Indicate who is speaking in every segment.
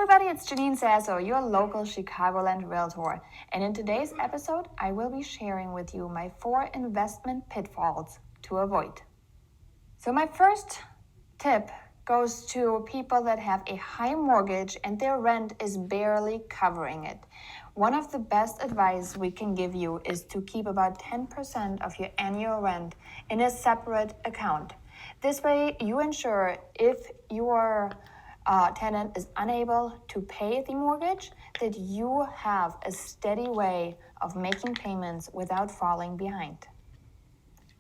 Speaker 1: everybody, it's Janine Sasso, your local Chicagoland realtor. And in today's episode, I will be sharing with you my 4 investment pitfalls to avoid. So my first tip goes to people that have a high mortgage and their rent is barely covering it. One of the best advice we can give you is to keep about 10% of your annual rent in a separate account. This way you ensure if your tenant is unable to pay the mortgage, that you have a steady way of making payments without falling behind.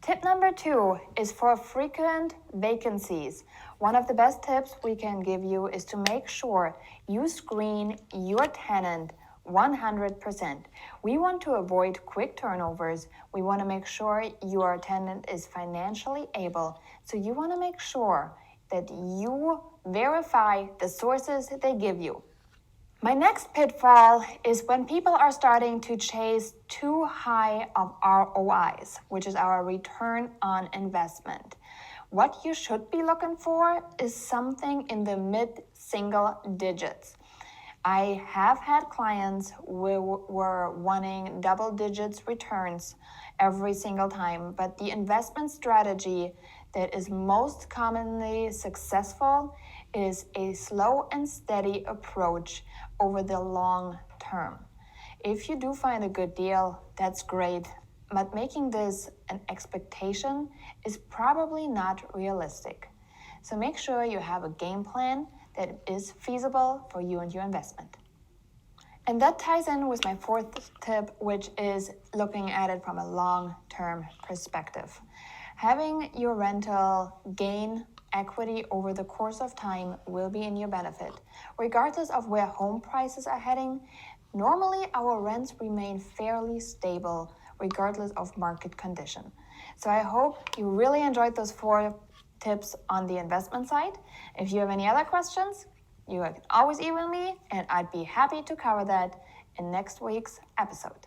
Speaker 1: Tip number 2 is for frequent vacancies. One of the best tips we can give you is to make sure you screen your tenant 100%. We want to avoid quick turnovers. We want to make sure your tenant is financially able. So you want to make sure that you verify the sources they give you. My next pitfall is when people are starting to chase too high of ROIs, which is our return on investment. What you should be looking for is something in the mid-single digits. I have had clients who were wanting double digits returns every single time, but the investment strategy that is most commonly successful is a slow and steady approach over the long term. If you do find a good deal, that's great, but making this an expectation is probably not realistic. So make sure you have a game plan that is feasible for you and your investment. And that ties in with my 4th tip, which is looking at it from a long-term perspective. Having your rental gain equity over the course of time will be in your benefit. Regardless of where home prices are heading, normally our rents remain fairly stable regardless of market condition. So I hope you really enjoyed those 4 tips on the investment side. If you have any other questions, you can always email me and I'd be happy to cover that in next week's episode.